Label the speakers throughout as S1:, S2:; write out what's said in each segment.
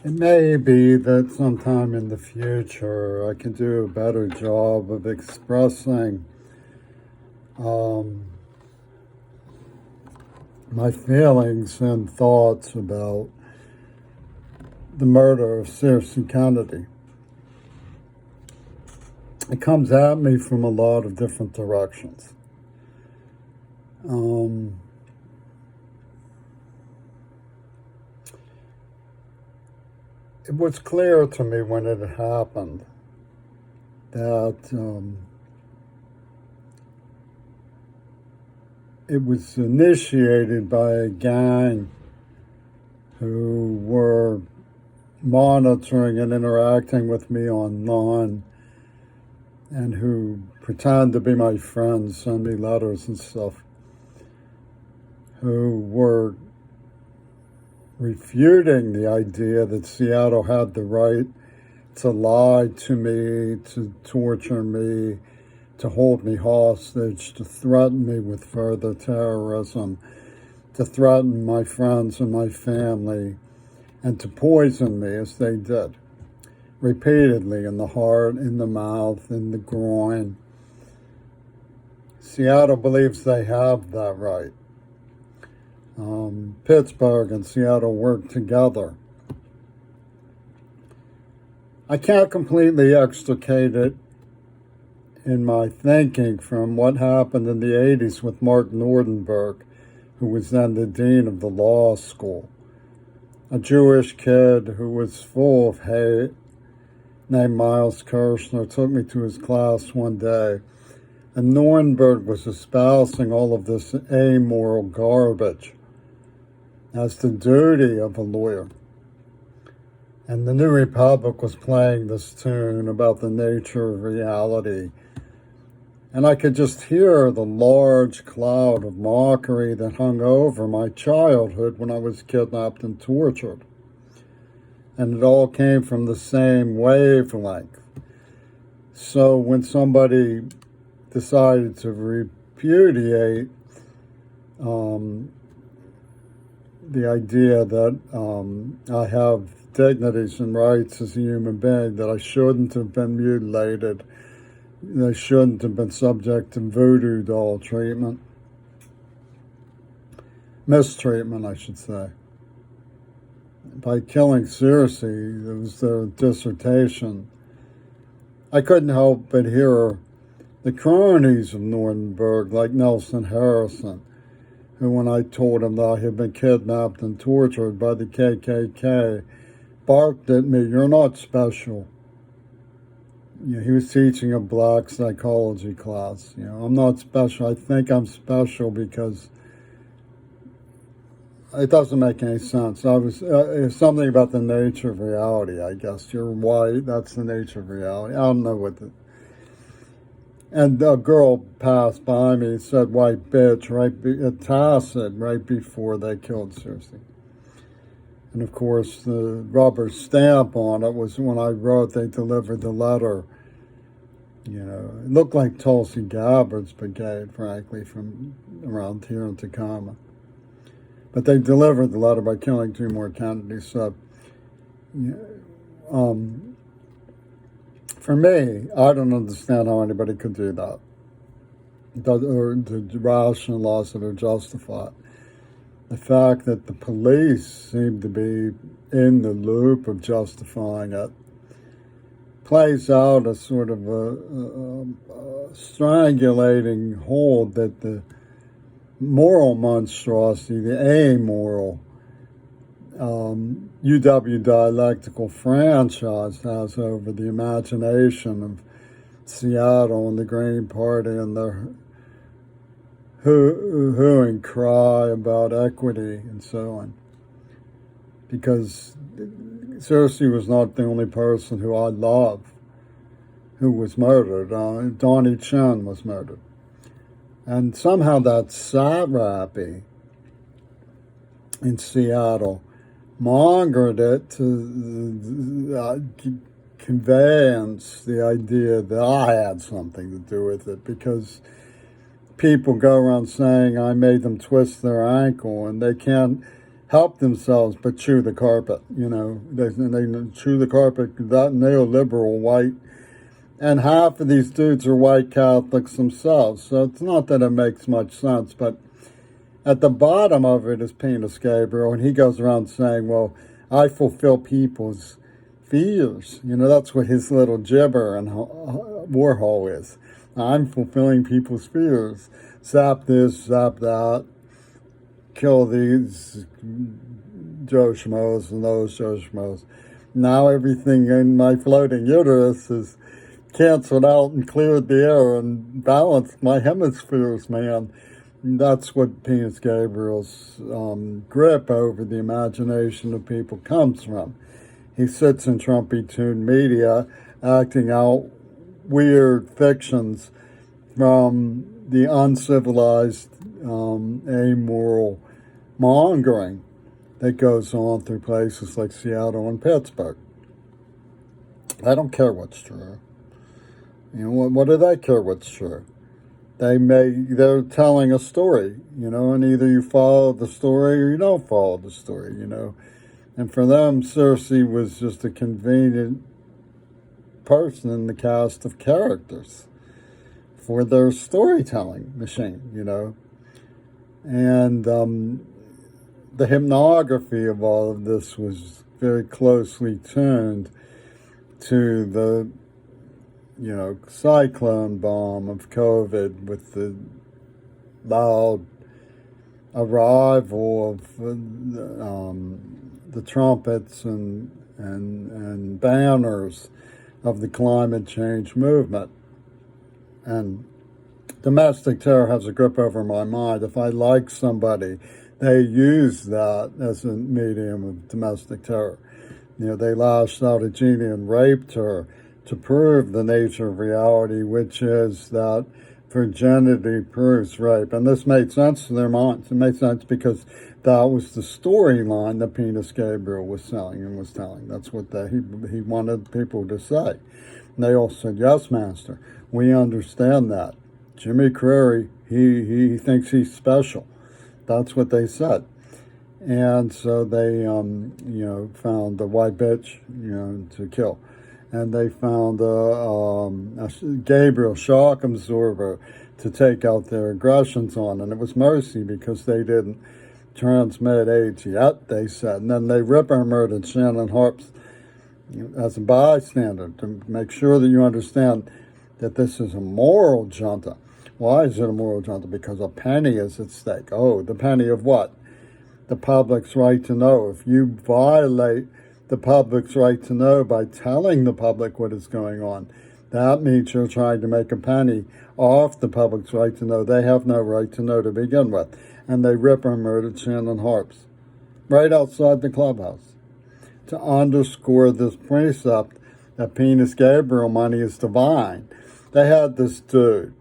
S1: It may be that sometime in the future I can do a better job of expressing um, my feelings and thoughts about the murder of Circe Kennedy. It comes at me from a lot of different directions. Um, it was clear to me when it happened that it was initiated by a gang who were monitoring and interacting with me online and who pretend to be my friends, send me letters and stuff, who were refuting the idea that Seattle had the right to lie to me, to torture me, to hold me hostage, to threaten me with further terrorism, to threaten my friends and my family, and to poison me as they did, repeatedly in the heart, in the mouth, in the groin. Seattle believes they have that right. Pittsburgh and Seattle work together. I can't completely extricate it in my thinking from what happened in the 80s with Mark Nordenberg, who was then the dean of the law school. A Jewish kid who was full of hate, named Miles Kirshner, took me to his class one day, and Nordenberg was espousing all of this amoral garbage as the duty of a lawyer. And the New Republic was playing this tune about the nature of reality. And I could just hear the large cloud of mockery that hung over my childhood when I was kidnapped and tortured. And it all came from the same wavelength. So when somebody decided to repudiate the idea that I have dignities and rights as a human being, that I shouldn't have been mutilated, they shouldn't have been subject to voodoo doll treatment, mistreatment, I should say. By killing Circe, it was their dissertation. I couldn't help but hear the cronies of Nordenberg, like Nelson Harrison, who, when I told him that I had been kidnapped and tortured by the KKK, barked at me, "You're not special." He was teaching a black psychology class. I'm not special. I think I'm special because it doesn't make any sense. It's something about the nature of reality, I guess. You're white, that's the nature of reality. I don't know what And a girl passed by me and said, "White bitch," tacit, right before they killed Circe. And of course, the rubber stamp on it was when I wrote, they delivered the letter. It looked like Tulsi Gabbard's brigade, frankly, from around here in Tacoma. But they delivered the letter by killing two more Kennedys. So, for me, I don't understand how anybody could do that, or to rationalize it or justify it. The fact that the police seem to be in the loop of justifying it plays out a sort of a strangulating hold that the moral monstrosity, the amoral UW dialectical franchise has over the imagination of Seattle and the Green Party and their hoo and cry about equity and so on. Because Circe was not the only person who I love who was murdered. Donnie Chen was murdered. And somehow that satrapi in Seattle mongered it to conveyance the idea that I had something to do with it, because people go around saying I made them twist their ankle, and they can't help themselves but chew the carpet. They chew the carpet, that neoliberal white. And half of these dudes are white Catholics themselves. So it's not that it makes much sense, but at the bottom of it is Penis Gabriel, and he goes around saying, well, I fulfill people's fears. That's what his little gibber and Warhol is. I'm fulfilling people's fears. Zap this, zap that. Kill these Joe Schmoes and those Joe Schmoes. Now everything in my floating uterus is canceled out and cleared the air and balanced my hemispheres, man. That's what Penis Gabriel's grip over the imagination of people comes from. He sits in Trumpy-tuned media acting out weird fictions from the uncivilized, amoral mongering that goes on through places like Seattle and Pittsburgh. I don't care what's true. What do they care what's true? They're telling a story, and either you follow the story or you don't follow the story, And for them, Cersei was just a convenient person in the cast of characters for their storytelling machine, And the hymnography of all of this was very closely tuned to the cyclone bomb of COVID, with the loud arrival of the trumpets and banners of the climate change movement. And domestic terror has a grip over my mind. If I like somebody, they use that as a medium of domestic terror. They lashed out at Jeannie and raped her to prove the nature of reality, which is that virginity proves rape. And this made sense to their minds. It made sense because that was the storyline that Penis Gabriel was selling and was telling. That's what he wanted people to say. And they all said, yes, Master, we understand that. Jimmy Carrere, he thinks he's special. That's what they said. And so they, found a white bitch, to kill. And they found a Gabriel shock absorber to take out their aggressions on. And it was mercy because they didn't transmit AIDS yet, they said. And then they ripper murdered Shannon Harps as a bystander to make sure that you understand that this is a moral junta. Why is it a moral junta? Because a penny is at stake. Oh, the penny of what? The public's right to know. If you violate the public's right to know by telling the public what is going on, that means you're trying to make a penny off the public's right to know. They have no right to know to begin with. And they ripper murdered Shannon Harps right outside the clubhouse to underscore this precept that Penis Gabriel money is divine. They had this dude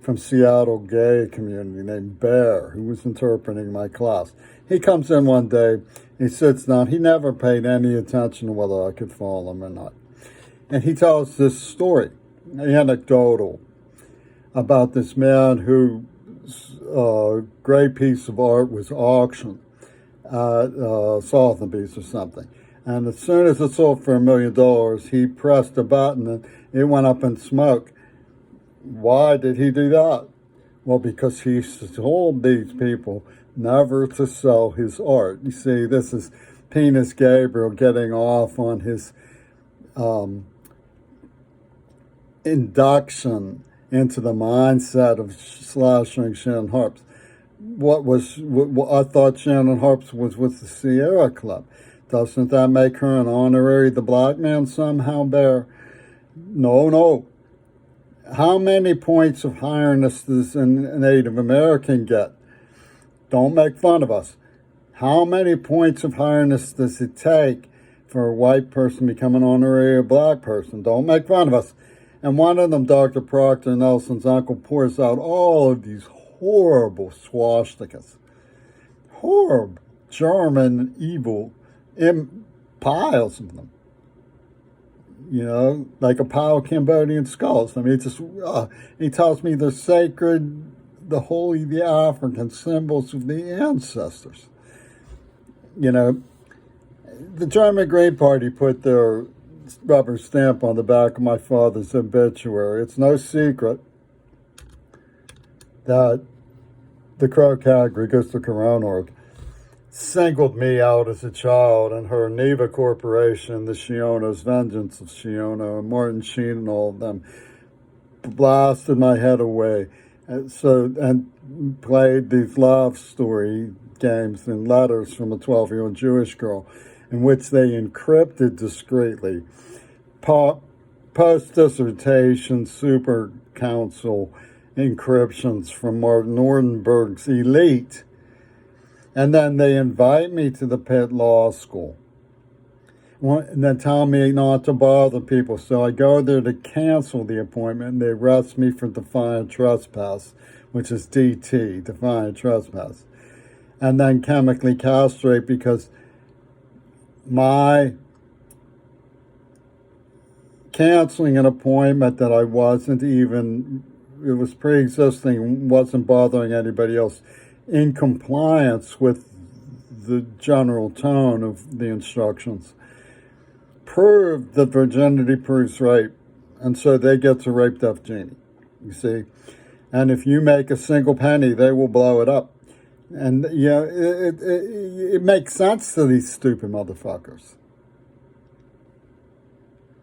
S1: from Seattle gay community named Bear, who was interpreting my class. He comes in one day, he sits down, he never paid any attention to whether I could follow him or not. And he tells this story, anecdotal, about this man whose great piece of art was auctioned at Sotheby's or something. And as soon as it sold for $1 million, he pressed a button and it went up in smoke. Why did he do that? Well, because he told these people never to sell his art. You see, this is Penis Gabriel getting off on his induction into the mindset of slashing Shannon Harps. What I thought Shannon Harps was with the Sierra Club. Doesn't that make her an honorary the black man somehow, Bear? No. How many points of highness does a Native American get? Don't make fun of us. How many points of highness does it take for a white person to become an honorary black person? Don't make fun of us. And one of them, Dr. Proctor Nelson's uncle, pours out all of these horrible swastikas. Horrible, German, evil, piles of them. Like a pile of Cambodian skulls. I mean, he tells me they're sacred, the holy, the African symbols of the ancestors. You know, the German Green Party put their rubber stamp on the back of my father's obituary. It's no secret that the Crow-Cat Register Coroner singled me out as a child, and her Neva Corporation, the Shionos, Vengeance of Shiona, and Martin Sheen and all of them blasted my head away. And played these love story games and letters from a 12-year-old Jewish girl in which they encrypted discreetly post-dissertation super council encryptions from Martin Nordenberg's elite. And then they invite me to the Pitt Law School. And then tell me not to bother people. So I go there to cancel the appointment, and they arrest me for defiant trespass, which is DT, defiant trespass. And then chemically castrate because my canceling an appointment that I wasn't even, it was pre-existing, wasn't bothering anybody else, in compliance with the general tone of the instructions, proved that virginity proves rape. And so they get to rape Deaf Genie, you see. And if you make a single penny, they will blow it up. And, it makes sense to these stupid motherfuckers.